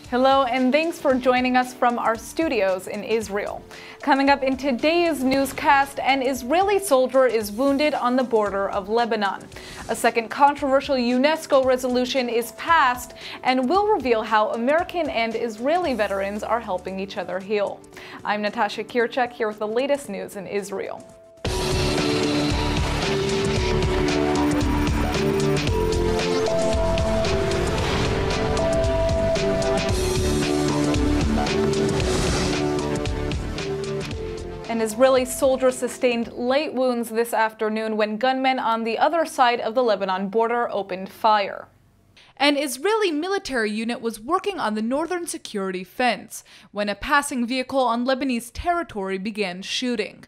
Hello, and thanks for joining us from our studios in Israel. Coming up in today's newscast, an Israeli soldier is wounded on the border of Lebanon. A second controversial UNESCO resolution is passed and will reveal how American and Israeli veterans are helping each other heal. I'm Natasha Kirchak here with the latest news in Israel. An Israeli soldier sustained light wounds this afternoon when gunmen on the other side of the Lebanon border opened fire. An Israeli military unit was working on the northern security fence when a passing vehicle on Lebanese territory began shooting.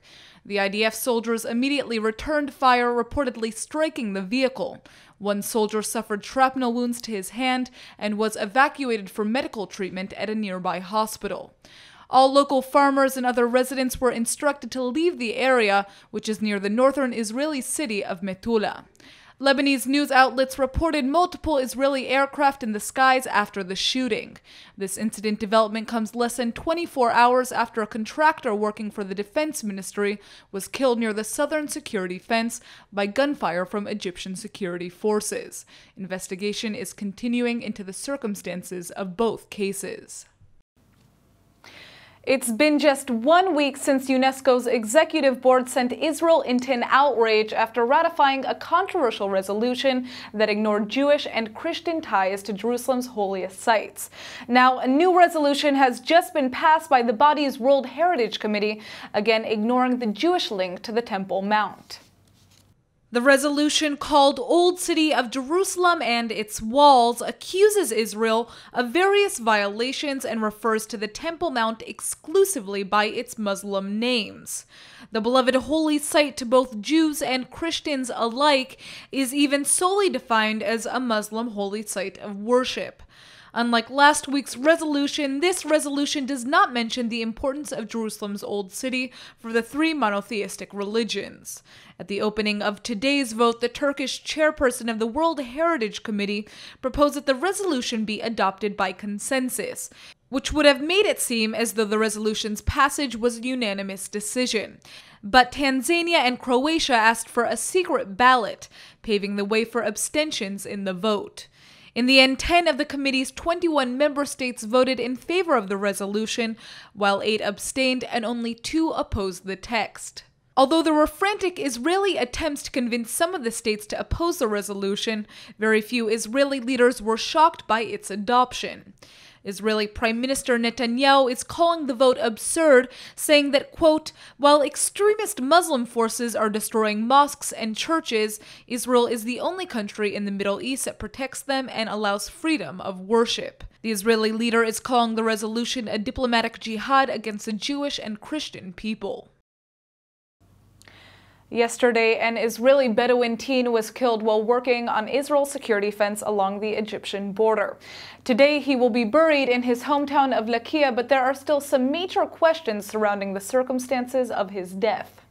The IDF soldiers immediately returned fire, reportedly striking the vehicle. One soldier suffered shrapnel wounds to his hand and was evacuated for medical treatment at a nearby hospital. All local farmers and other residents were instructed to leave the area, which is near the northern Israeli city of Metula. Lebanese news outlets reported multiple Israeli aircraft in the skies after the shooting. This incident development comes less than 24 hours after a contractor working for the defense ministry was killed near the southern security fence by gunfire from Egyptian security forces. Investigation is continuing into the circumstances of both cases. It's been just 1 week since UNESCO's executive board sent Israel into an outrage after ratifying a controversial resolution that ignored Jewish and Christian ties to Jerusalem's holiest sites. Now, a new resolution has just been passed by the body's World Heritage Committee, again ignoring the Jewish link to the Temple Mount. The resolution, called Old City of Jerusalem and its Walls, accuses Israel of various violations and refers to the Temple Mount exclusively by its Muslim names. The beloved holy site to both Jews and Christians alike is even solely defined as a Muslim holy site of worship. Unlike last week's resolution, this resolution does not mention the importance of Jerusalem's Old City for the three monotheistic religions. At the opening of today's vote, the Turkish chairperson of the World Heritage Committee proposed that the resolution be adopted by consensus, which would have made it seem as though the resolution's passage was a unanimous decision. But Tanzania and Croatia asked for a secret ballot, paving the way for abstentions in the vote. In the end, 10 of the committee's 21 member states voted in favor of the resolution, while 8 abstained and only 2 opposed the text. Although there were frantic Israeli attempts to convince some of the states to oppose the resolution, very few Israeli leaders were shocked by its adoption. Israeli Prime Minister Netanyahu is calling the vote absurd, saying that, quote, while extremist Muslim forces are destroying mosques and churches, Israel is the only country in the Middle East that protects them and allows freedom of worship. The Israeli leader is calling the resolution a diplomatic jihad against the Jewish and Christian people. Yesterday, an Israeli Bedouin teen was killed while working on Israel's security fence along the Egyptian border. Today, he will be buried in his hometown of Lakia, but there are still some major questions surrounding the circumstances of his death.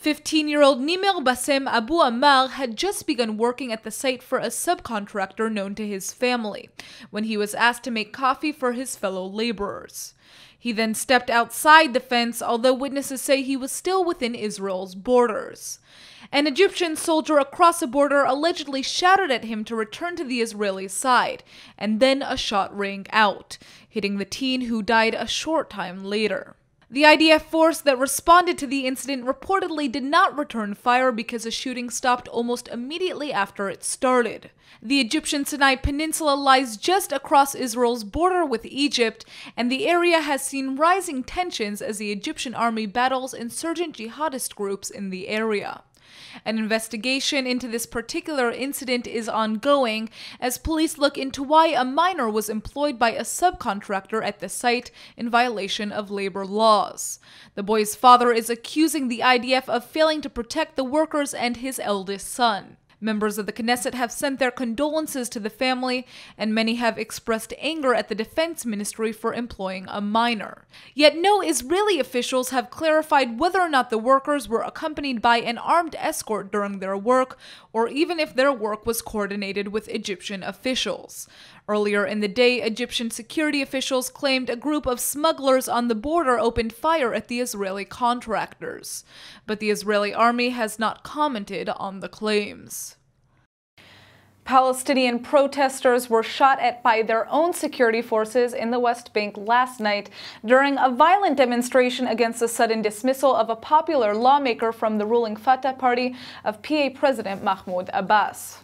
15-year-old Nimer Bassem Abu Ammar had just begun working at the site for a subcontractor known to his family, when he was asked to make coffee for his fellow laborers. He then stepped outside the fence, although witnesses say he was still within Israel's borders. An Egyptian soldier across the border allegedly shouted at him to return to the Israeli side, and then a shot rang out, hitting the teen who died a short time later. The IDF force that responded to the incident reportedly did not return fire because the shooting stopped almost immediately after it started. The Egyptian Sinai Peninsula lies just across Israel's border with Egypt, and the area has seen rising tensions as the Egyptian army battles insurgent jihadist groups in the area. An investigation into this particular incident is ongoing as police look into why a minor was employed by a subcontractor at the site in violation of labor laws. The boy's father is accusing the IDF of failing to protect the workers and his eldest son. Members of the Knesset have sent their condolences to the family, and many have expressed anger at the Defense Ministry for employing a minor. Yet no Israeli officials have clarified whether or not the workers were accompanied by an armed escort during their work, or even if their work was coordinated with Egyptian officials. Earlier in the day, Egyptian security officials claimed a group of smugglers on the border opened fire at the Israeli contractors. But the Israeli army has not commented on the claims. Palestinian protesters were shot at by their own security forces in the West Bank last night during a violent demonstration against the sudden dismissal of a popular lawmaker from the ruling Fatah party of PA President Mahmoud Abbas.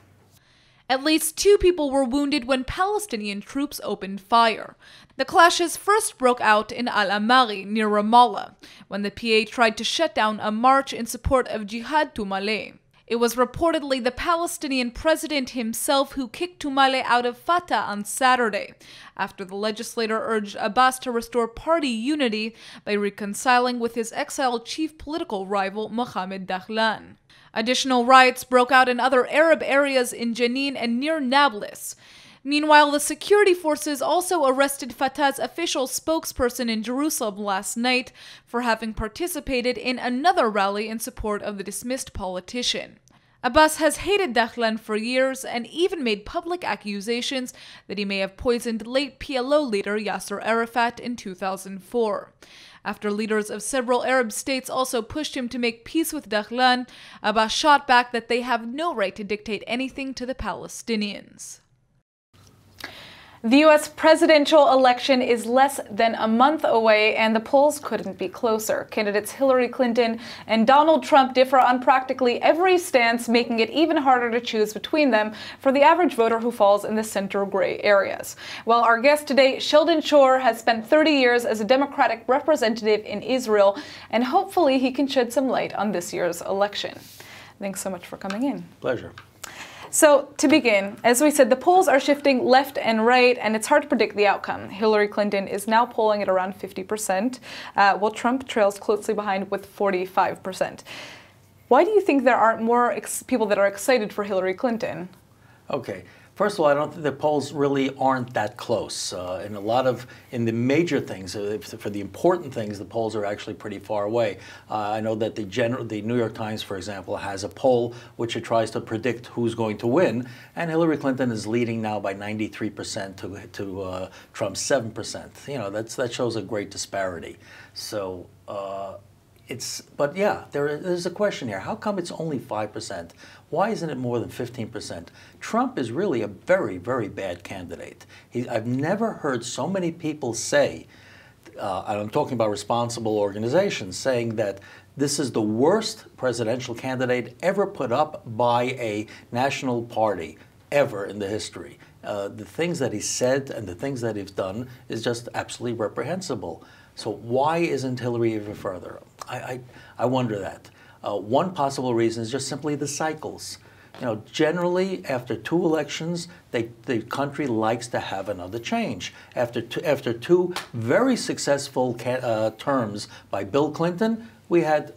At least 2 people were wounded when Palestinian troops opened fire. The clashes first broke out in Al-Amari near Ramallah, when the PA tried to shut down a march in support of Jihad Tumaleh. It was reportedly the Palestinian president himself who kicked Tumaleh out of Fatah on Saturday, after the legislator urged Abbas to restore party unity by reconciling with his exiled chief political rival Mohammed Dahlan. Additional riots broke out in other Arab areas in Jenin and near Nablus. Meanwhile, the security forces also arrested Fatah's official spokesperson in Jerusalem last night for having participated in another rally in support of the dismissed politician. Abbas has hated Dahlan for years and even made public accusations that he may have poisoned late PLO leader Yasser Arafat in 2004. After leaders of several Arab states also pushed him to make peace with Dahlan, Abbas shot back that they have no right to dictate anything to the Palestinians. The U.S. presidential election is less than a month away, and the polls couldn't be closer. Candidates Hillary Clinton and Donald Trump differ on practically every stance, making it even harder to choose between them for the average voter who falls in the center-gray areas. Well, our guest today, Sheldon Shore, has spent 30 years as a Democratic representative in Israel, and hopefully he can shed some light on this year's election. Thanks so much for coming in. Pleasure. So, to begin, as we said, the polls are shifting left and right, and it's hard to predict the outcome. Hillary Clinton is now polling at around 50%, while Trump trails closely behind with 45%. Why do you think there aren't more people that are excited for Hillary Clinton? Okay. First of all, I don't think the polls really aren't that close. In the major things, for the important things, the polls are actually pretty far away. I know that the New York Times, for example, has a poll which it tries to predict who's going to win, and Hillary Clinton is leading now by 93% to Trump's 7%. You know, that shows a great disparity. So. But yeah, there's a question here. How come it's only 5%? Why isn't it more than 15%? Trump is really a very, very bad candidate. I've never heard so many people say, and I'm talking about responsible organizations, saying that this is the worst presidential candidate ever put up by a national party ever in the history. The things that he said and the things that he's done is just absolutely reprehensible. So why isn't Hillary even further? I wonder that. One possible reason is just simply the cycles. You know, generally after 2 elections, the country likes to have another change. After two very successful terms by Bill Clinton, we had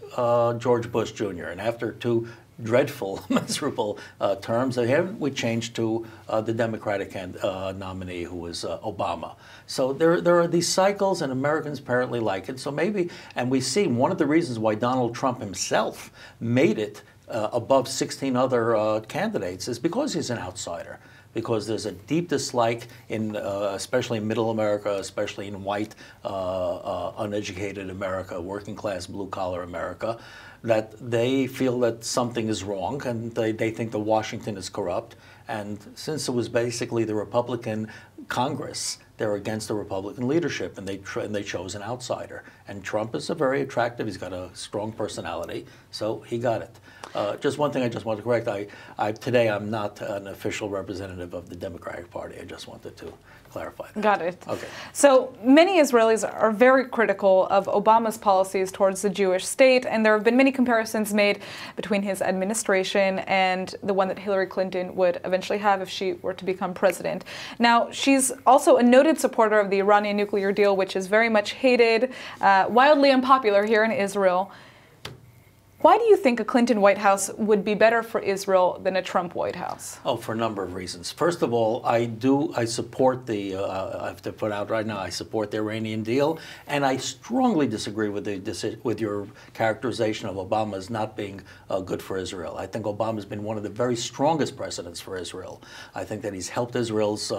George Bush Jr. And after 2 dreadful, miserable terms, we changed to the Democratic nominee, who was Obama. So there are these cycles, and Americans apparently like it. So maybe, and we see one of the reasons why Donald Trump himself made it above 16 other candidates is because he's an outsider. Because there's a deep dislike in, especially in middle America, especially in white, uneducated America, working class, blue collar America, that they feel that something is wrong, and they think that Washington is corrupt. And since it was basically the Republican Congress, they're against the Republican leadership, and they chose an outsider. And Trump is very attractive. He's got a strong personality, so he got it. Just one thing I just want to correct. Today I'm not an official representative of the Democratic Party. I just wanted to clarify that. Got it. Okay. So many Israelis are very critical of Obama's policies towards the Jewish state, and there have been many comparisons made between his administration and the one that Hillary Clinton would eventually have if she were to become president. Now, she's also a noted supporter of the Iranian nuclear deal, which is very much hated, wildly unpopular here in Israel. Why do you think a Clinton White House would be better for Israel than a Trump White House? Oh, for a number of reasons. First of all, I support I have to put out right now, I support the Iranian deal, and I strongly disagree with your characterization of Obama as not being good for Israel. I think Obama's been one of the very strongest presidents for Israel. I think that he's helped Israel's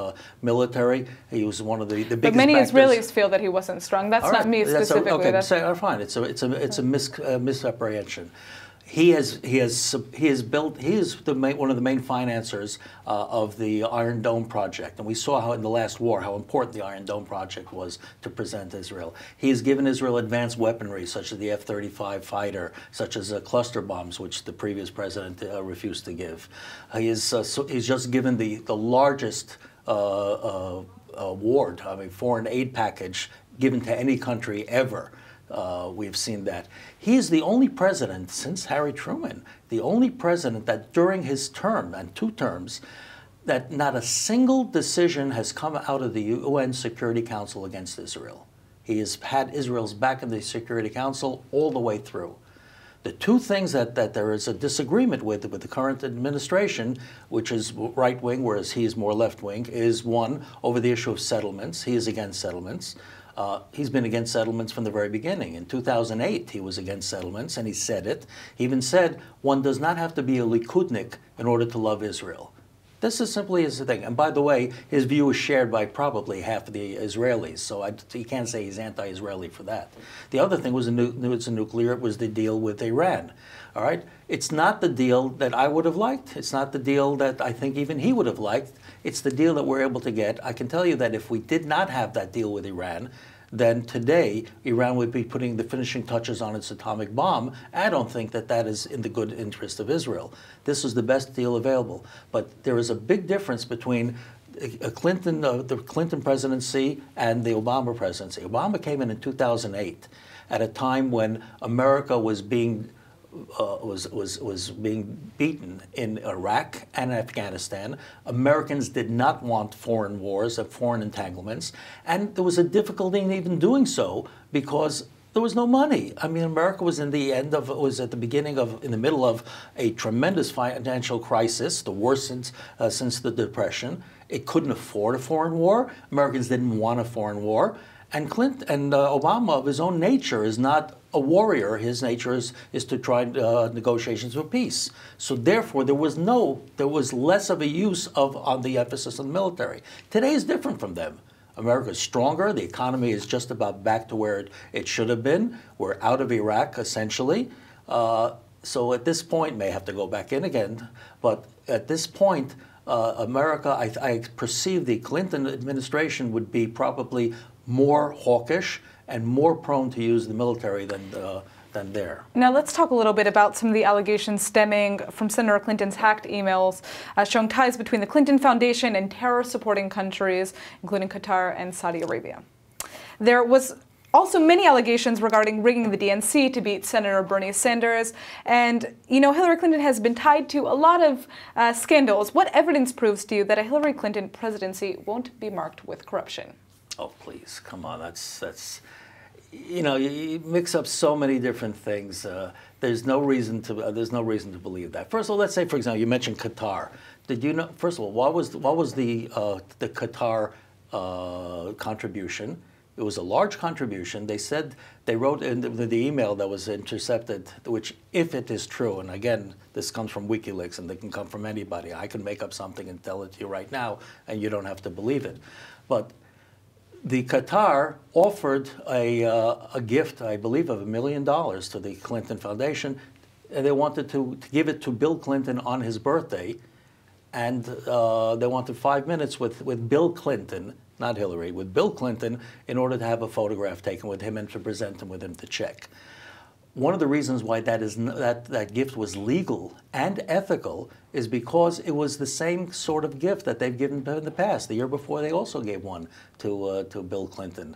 military. He was one of the biggest But many backers. Israelis feel that he wasn't strong. That's not me specifically. Okay, fine. It's a misapprehension. He is one of the main financiers of the Iron Dome project, and we saw how in the last war how important the Iron Dome project was to present Israel. He has given Israel advanced weaponry such as the F-35 fighter, such as cluster bombs, which the previous president refused to give. He's just given the largest award, foreign aid package given to any country ever. We've seen that. He is the only president since Harry Truman, the only president that during his term and 2 terms, that not a single decision has come out of the UN Security Council against Israel. He has had Israel's back in the Security Council all the way through. The 2 things that there is a disagreement with the current administration, which is right-wing, whereas he is more left-wing, is one, over the issue of settlements. He is against settlements. He's been against settlements from the very beginning. In 2008, he was against settlements, and he said it. He even said, one does not have to be a Likudnik in order to love Israel. This is simply the thing. And by the way, his view is shared by probably half of the Israelis, so you can't say he's anti-Israeli for that. The other thing was nuclear. It was the deal with Iran. All right? It's not the deal that I would have liked. It's not the deal that I think even he would have liked. It's the deal that we're able to get. I can tell you that if we did not have that deal with Iran, then today Iran would be putting the finishing touches on its atomic bomb. I don't think that that is in the good interest of Israel. This is the best deal available. But there is a big difference between the Clinton presidency and the Obama presidency. Obama came in 2008 at a time when America was being beaten in Iraq and Afghanistan. Americans did not want foreign wars and foreign entanglements, and there was a difficulty in even doing so because there was no money. America was in the middle of a tremendous financial crisis, the worst since the Depression. It couldn't afford a foreign war. Americans didn't want a foreign war. And Obama, of his own nature, is not a warrior. His nature is to try negotiations for peace. So therefore, there was less of a use on the emphasis on the military. Today is different from them. America is stronger. The economy is just about back to where it should have been. We're out of Iraq, essentially. So at this point, may have to go back in again, but at this point, America, I perceive the Clinton administration would be probably more hawkish and more prone to use the military than there. Now let's talk a little bit about some of the allegations stemming from Senator Clinton's hacked emails showing ties between the Clinton Foundation and terror-supporting countries, including Qatar and Saudi Arabia. There was also many allegations regarding rigging the DNC to beat Senator Bernie Sanders. And, Hillary Clinton has been tied to a lot of scandals. What evidence proves to you that a Hillary Clinton presidency won't be marked with corruption? Oh, please, come on. That's you mix up so many different things. There's no reason to believe that. First of all, let's say, for example, you mentioned Qatar. Did you know? First of all, what was the Qatar contribution? It was a large contribution. They wrote in the email that was intercepted, which, if it is true, and again, this comes from WikiLeaks, and they can come from anybody. I can make up something and tell it to you right now, and you don't have to believe it. But the Qatar offered a gift, I believe, of $1 million to the Clinton Foundation, and they wanted to give it to Bill Clinton on his birthday, and they wanted 5 minutes with Bill Clinton, not Hillary, with Bill Clinton, in order to have a photograph taken with him and to present him with him to check. One of the reasons why that gift was legal and ethical is because it was the same sort of gift that they've given in the past. The year before, they also gave one to Bill Clinton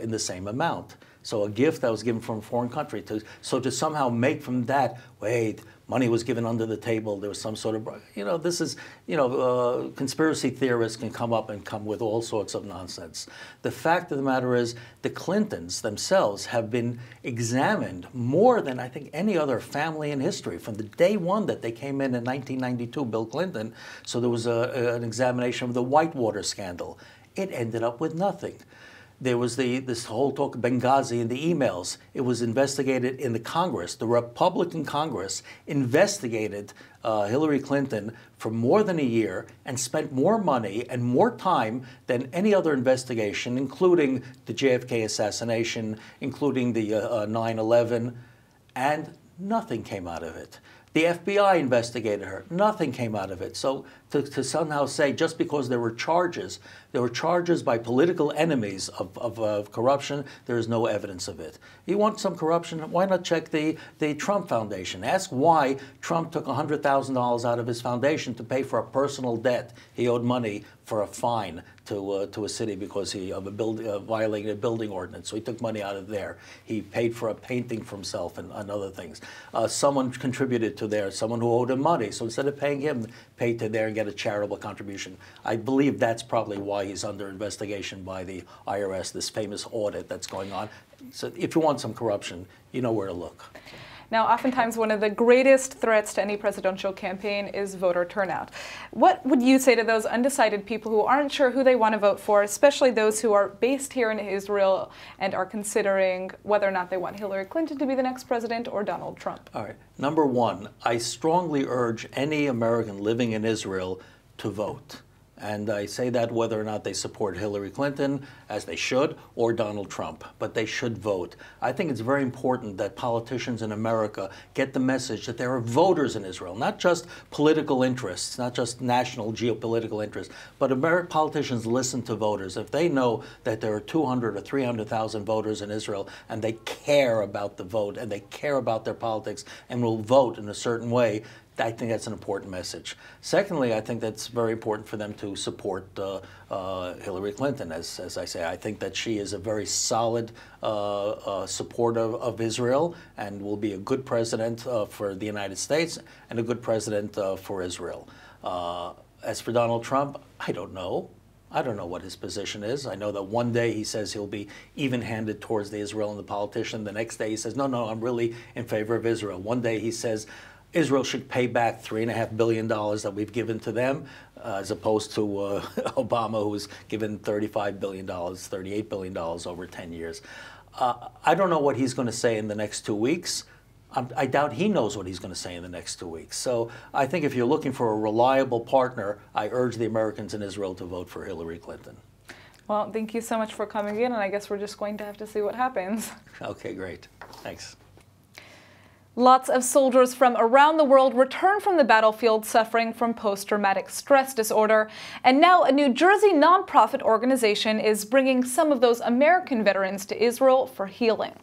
in the same amount. So a gift that was given from a foreign country. So to somehow make from that, wait, money was given under the table. There was some sort of, this is, conspiracy theorists can come up and come with all sorts of nonsense. The fact of the matter is the Clintons themselves have been examined more than I think any other family in history from the day one that they came in 1992, Bill Clinton. So there was an examination of the Whitewater scandal. It ended up with nothing. There was this whole talk of Benghazi and the emails. It was investigated in the Congress. The Republican Congress investigated Hillary Clinton for more than a year and spent more money and more time than any other investigation, including the JFK assassination, including the 9/11, and nothing came out of it. The FBI investigated her. Nothing came out of it. So to somehow say just because there were charges by political enemies of corruption, there is no evidence of it. You want some corruption? Why not check the Trump Foundation? Ask why Trump took $100,000 out of his foundation to pay for a personal debt. He owed money for a fine to a city because he violated a building ordinance. So he took money out of there. He paid for a painting for himself and other things. Someone contributed to there, someone who owed him money. So instead of paying him, paid to there and get a charitable contribution. I believe that's probably why he's under investigation by the IRS, this famous audit that's going on. So if you want some corruption, you know where to look. Now, oftentimes one of the greatest threats to any presidential campaign is voter turnout. What would you say to those undecided people who aren't sure who they want to vote for, especially those who are based here in Israel and are considering whether or not they want Hillary Clinton to be the next president or Donald Trump? All right. Number one, I strongly urge any American living in Israel to vote. And I say that whether or not they support Hillary Clinton, as they should, or Donald Trump, but they should vote. I think it's very important that politicians in America get the message that there are voters in Israel, not just political interests, not just national geopolitical interests, but American politicians listen to voters. If they know that there are 200 or 300,000 voters in Israel and they care about the vote and they care about their politics and will vote in a certain way, I think that's an important message. Secondly, I think that's very important for them to support Hillary Clinton. As I say, I think that she is a very solid supporter of Israel and will be a good president for the United States and a good president for Israel. As for Donald Trump, I don't know. I don't know what his position is. I know that one day he says he'll be even-handed towards the Israel and the politician. The next day he says, no, I'm really in favor of Israel. One day he says Israel should pay back $3.5 billion that we've given to them, as opposed to Obama, who's given $35 billion, $38 billion over 10 years. I don't know what he's going to say in the next 2 weeks. I doubt he knows what he's going to say in the next 2 weeks. So I think if you're looking for a reliable partner, I urge the Americans in Israel to vote for Hillary Clinton. Well, thank you so much for coming in, and I guess we're just going to have to see what happens. Okay, great. Thanks. Lots of soldiers from around the world return from the battlefield suffering from post-traumatic stress disorder. And now a New Jersey nonprofit organization is bringing some of those American veterans to Israel for healing.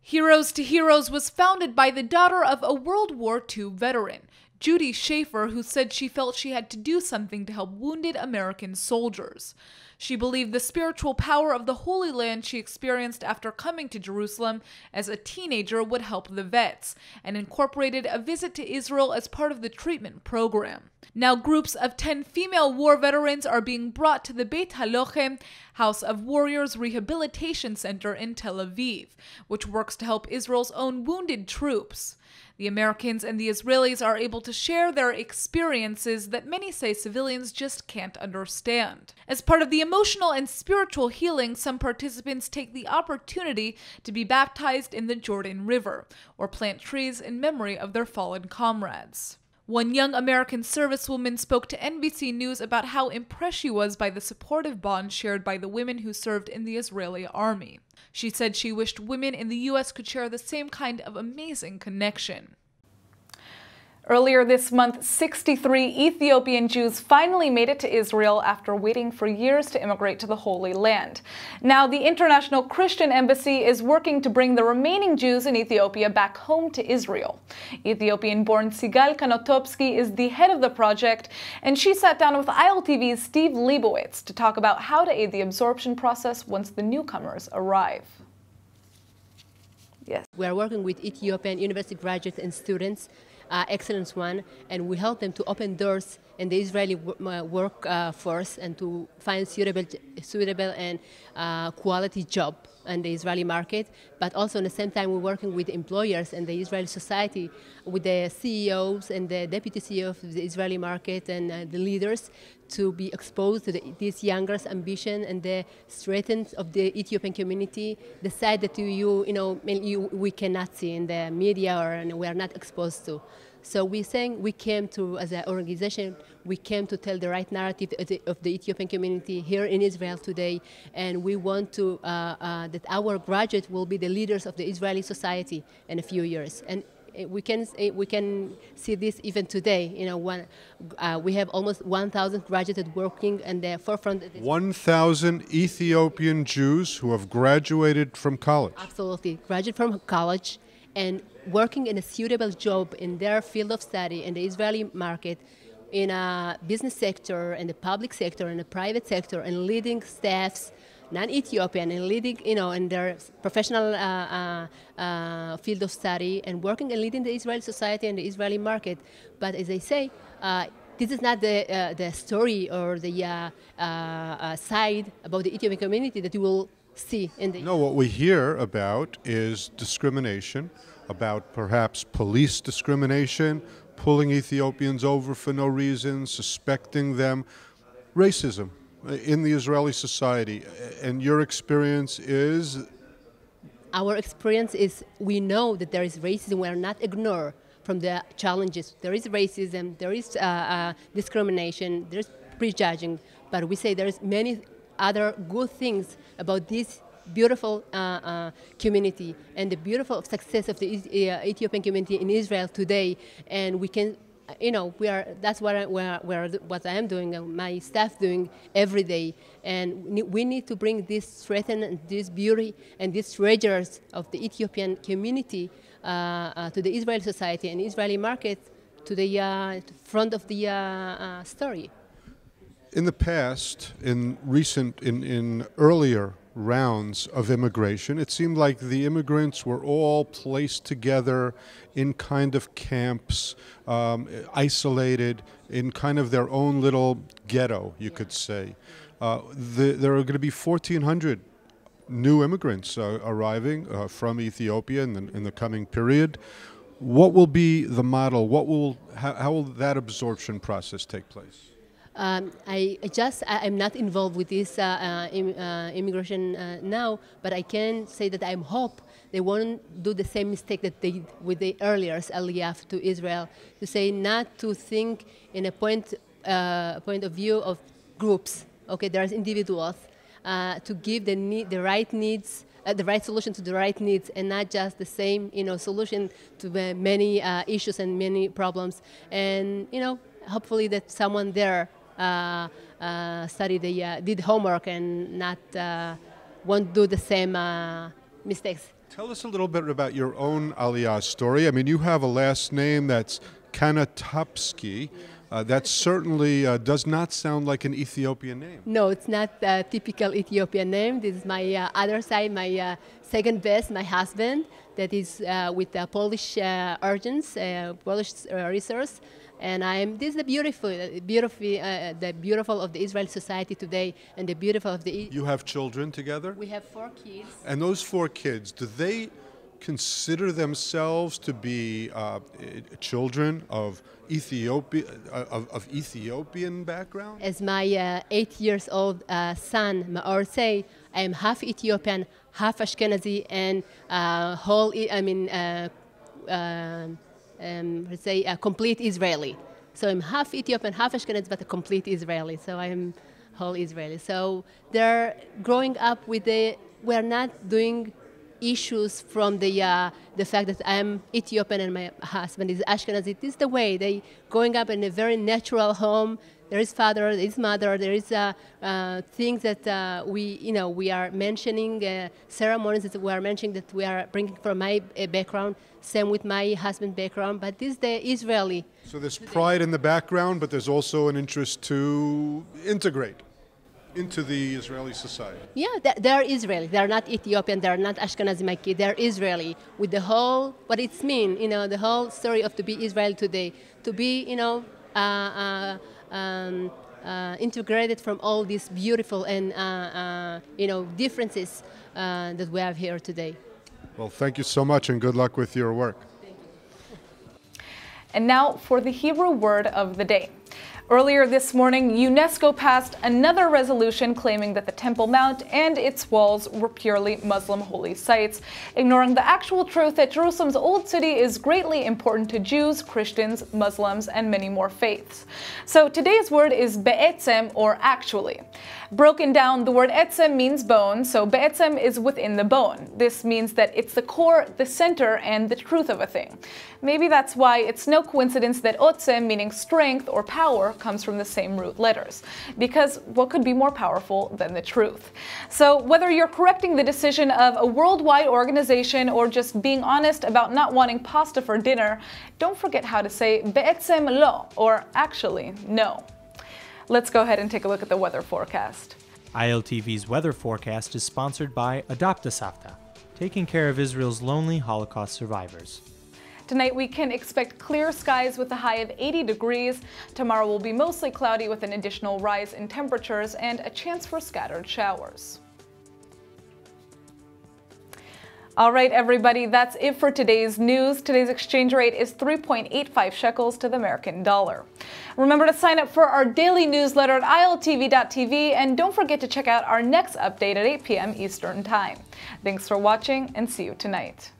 Heroes to Heroes was founded by the daughter of a World War II veteran, Judy Schaefer, who said she felt she had to do something to help wounded American soldiers. She believed the spiritual power of the Holy Land she experienced after coming to Jerusalem as a teenager would help the vets, and incorporated a visit to Israel as part of the treatment program. Now groups of 10 female war veterans are being brought to the Beit HaLochem, House of Warriors Rehabilitation Center in Tel Aviv, which works to help Israel's own wounded troops. The Americans and the Israelis are able to share their experiences that many say civilians just can't understand. As part of the emotional and spiritual healing, some participants take the opportunity to be baptized in the Jordan River or plant trees in memory of their fallen comrades. One young American servicewoman spoke to NBC News about how impressed she was by the supportive bond shared by the women who served in the Israeli army. She said she wished women in the U.S. could share the same kind of amazing connection. Earlier this month, 63 Ethiopian Jews finally made it to Israel after waiting for years to immigrate to the Holy Land. Now, the International Christian Embassy is working to bring the remaining Jews in Ethiopia back home to Israel. Ethiopian-born Sigal Kanotopsky is the head of the project, and she sat down with ILTV's Steve Leibowitz to talk about how to aid the absorption process once the newcomers arrive. Yes. We are working with Ethiopian university graduates and students excellent one, and we help them to open doors in the Israeli workforce and to find suitable and quality job in the Israeli market. But also at the same time, we're working with employers and the Israeli society, with the CEOs and the deputy CEO of the Israeli market and the leaders to be exposed to this youngers' ambition and the strength of the Ethiopian community, the side that we cannot see in the media or we are not exposed to. So we're saying we came to, as an organization, we came to tell the right narrative of the Ethiopian community here in Israel today, and we want to that our graduates will be the leaders of the Israeli society in a few years. And we can see this even today. We have almost 1,000 graduates working in the forefront. 1,000 Ethiopian Jews who have graduated from college. Absolutely, graduated from college and working in a suitable job in their field of study in the Israeli market, in a business sector, in the public sector, in the private sector, and leading staffs, non-Ethiopian, and leading, in their professional field of study, and working and leading the Israeli society and the Israeli market. But as I say, this is not the story or the side about the Ethiopian community that you will see in the... No, what we hear about is discrimination, about perhaps police discrimination, pulling Ethiopians over for no reason, suspecting them, racism in the Israeli society. And your experience is? Our experience is we know that there is racism. We are not ignored from the challenges. There is racism, there is discrimination, there is prejudging, but we say there is many other good things about this beautiful community and the beautiful success of the Ethiopian community in Israel today. And we can, that's what I am doing, and my staff doing every day. And we need to bring this strength and this beauty and these treasures of the Ethiopian community to the Israeli society and Israeli market to the front of the story. In the past, in earlier rounds of immigration, it seemed like the immigrants were all placed together in kind of camps, isolated in kind of their own little ghetto, you could say. There are going to be 1,400 new immigrants arriving from Ethiopia in the coming period. What will be the model? How will that absorption process take place? I'm not involved with this immigration now, but I can say that I hope they won't do the same mistake that they did with the earlier Aliyah to Israel, to say not to think in a point of view of groups. Okay, there's individuals to give the right needs. The right solution to the right needs, and not just the same, solution to many issues and many problems. And hopefully that someone there did homework and not won't do the same mistakes. Tell us a little bit about your own Aliyah story. I mean, you have a last name that's Kanatapsky. That certainly does not sound like an Ethiopian name. No, it's not a typical Ethiopian name. This is my other side, my second best, my husband, that is with Polish urgents, Polish resource. And this is the beautiful of the Israeli society today, and the beautiful of the... You have children together? We have 4 kids. And those 4 kids, do they consider themselves to be children of Ethiopian background? As my 8-year-old son Maor say, I am half Ethiopian, half Ashkenazi, and a complete Israeli. So I'm half Ethiopian, half Ashkenazi, but a complete Israeli. So I'm whole Israeli. So they're growing up with we're not doing issues from the fact that I'm Ethiopian and my husband is Ashkenazi. This is the way they growing up in a very natural home. There is father, there is mother, there is things that we are mentioning, ceremonies that we are mentioning that we are bringing from my background, same with my husband's background, but this is the Israeli. So there's pride in the background, but there's also an interest to integrate. into the Israeli society. Yeah, they're Israeli. They're not Ethiopian. They're not Ashkenazi Makki. They're Israeli with the whole what it's mean. You know, the whole story of to be Israel today, to be integrated from all these beautiful and differences that we have here today. Well, thank you so much, and good luck with your work. And now for the Hebrew word of the day. Earlier this morning, UNESCO passed another resolution claiming that the Temple Mount and its walls were purely Muslim holy sites, ignoring the actual truth that Jerusalem's Old City is greatly important to Jews, Christians, Muslims, and many more faiths. So today's word is be'etzem, or actually. Broken down, the word etzem means bone, so be'etzem is within the bone. This means that it's the core, the center, and the truth of a thing. Maybe that's why it's no coincidence that otzem, meaning strength or power, comes from the same root letters. Because what could be more powerful than the truth? So whether you're correcting the decision of a worldwide organization or just being honest about not wanting pasta for dinner, don't forget how to say be'etzem lo, or actually no. Let's go ahead and take a look at the weather forecast. ILTV's weather forecast is sponsored by Adopt a Savta, taking care of Israel's lonely Holocaust survivors. Tonight we can expect clear skies with a high of 80 degrees. Tomorrow will be mostly cloudy with an additional rise in temperatures and a chance for scattered showers. All right, everybody, that's it for today's news. Today's exchange rate is 3.85 shekels to the American dollar. Remember to sign up for our daily newsletter at iltv.tv, and don't forget to check out our next update at 8 p.m. Eastern Time. Thanks for watching, and see you tonight.